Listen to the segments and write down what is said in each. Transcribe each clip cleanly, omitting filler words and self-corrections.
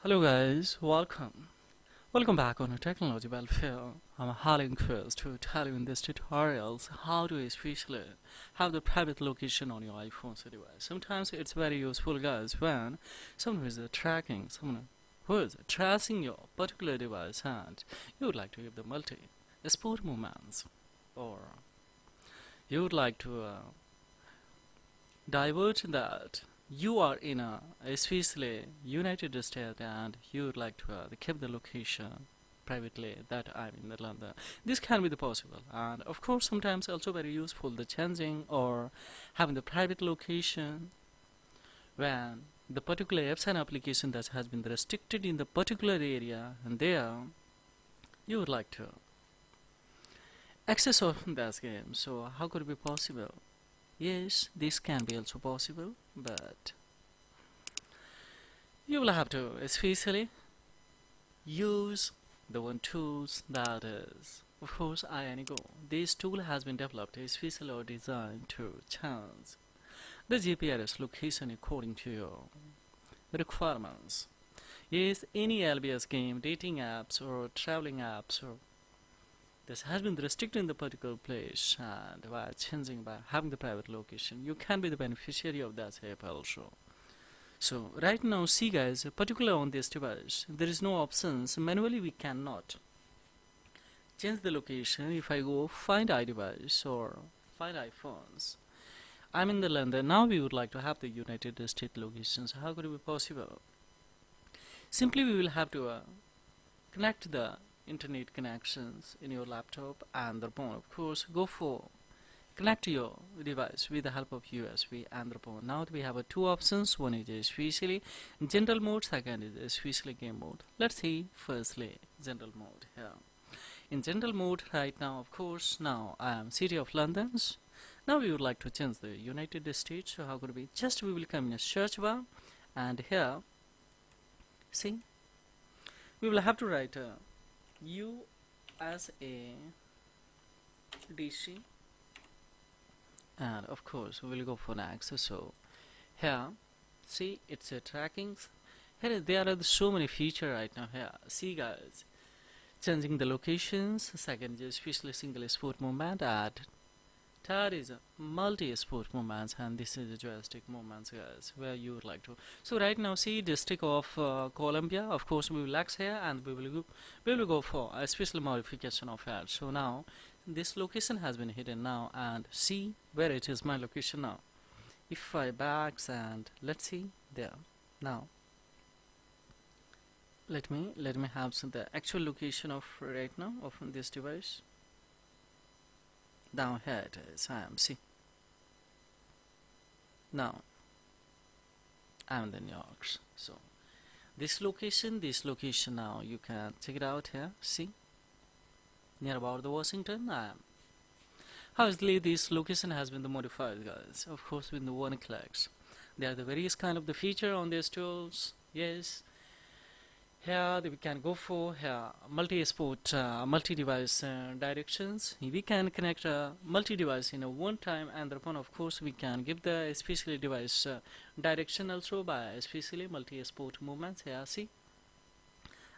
Hello guys, welcome back on a technology welfare. I'm Harling Quest to tell you in this tutorials how to especially have the private location on your iPhone device. Sometimes it's very useful guys when someone is tracking, someone who is tracing your particular device and you would like to give the multi sport movements, or you would like to divert that you are in a especially United States and you would like to keep the location privately that I'm in the London. This can be the possible, and of course sometimes also very useful the changing or having the private location when the particular apps and application that has been restricted in the particular area, and there you would like to access of that game. So how could it be possible? Yes, this can be also possible, but you will have to especially use the one tools that is, of course, Go. This tool has been developed especially or designed to change the GPS location according to your requirements. Yes, any LBS game, dating apps or traveling apps or this has been restricted in the particular place, and by changing, by having the private location, you can be the beneficiary of that app also. So right now, see guys, particularly on this device, there is no options. Manually we cannot change the location. If I go find iDevice or find iPhones, I'm in the London. Now we would like to have the United States locations. How could it be possible? Simply we will have to connect the internet connections in your laptop and the phone. Of course, go for connect your device with the help of USB and the phone. Now we have two options. One is especially general mode, second is especially game mode. Let's see firstly general mode here. In general mode right now, of course, now I am city of London's. Now we would like to change the United States. So how could it be? Just we will come in a search bar, and here see we will have to write USA DC, and of course we will go for next. So here see it's a trackings. Here there are so many features right now. Here see guys, changing the locations, second is especially single sport movement, and third is multi-sport movements, and this is the joystick movements guys where you would like to. So right now see district of Columbia. Of course we will X here, and we will go for a special modification of it. So now this location has been hidden now, and see where it is my location now. If I backs and let's see there now, let me have the actual location of right now of this device. Down here it is. I am see now I'm in the New York. So this location now you can check it out here. See near about the Washington I am. Obviously this location has been modified guys, of course with the one clicks. There are the various kind of the feature on these tools. Yes, here we can go for here multi-sport, multi-device directions. We can connect a multi-device in a one time, and thereupon of course we can give the especially device direction also by especially multi-sport movements. Here see,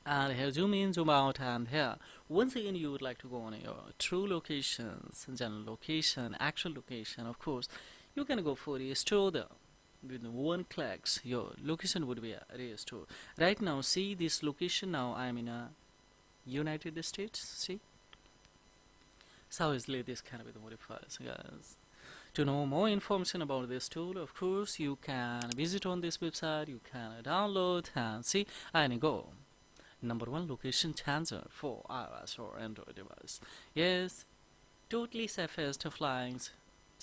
and here zoom in, zoom out, and here once again you would like to go on your true locations, general location, actual location. Of course you can go for restore the with one clicks your location would be restored. Right now see this location, now I am in a United States. See, so easily this can be modified guys. To know more information about this tool, of course you can visit on this website, you can download and see and go. Number one location changer for iOS or Android device. Yes, totally safest flyings.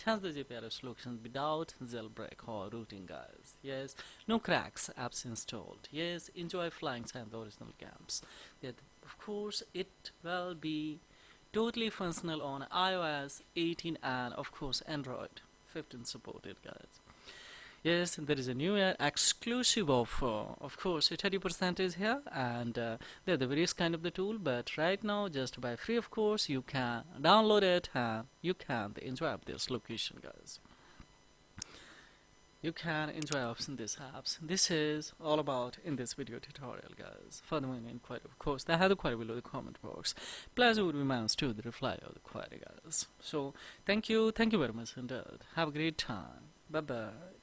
Change the GPS location without jailbreak or routing guys. Yes, no cracks apps installed. Yes, enjoy flying and the original games. Yet of course it will be totally functional on iOS 18 and of course Android 15 supported guys. Yes, there is a new exclusive of course 30% is here, and there are the various kind of the tool, but right now just by free of course you can download it and you can enjoy this location guys. you can enjoy using these apps. This is all about in this video tutorial, guys. For the main inquiry, of course, they have the query below the comment box. Pleasure would be mine to the reply of the query, guys. So thank you very much indeed. Have a great time. Bye bye.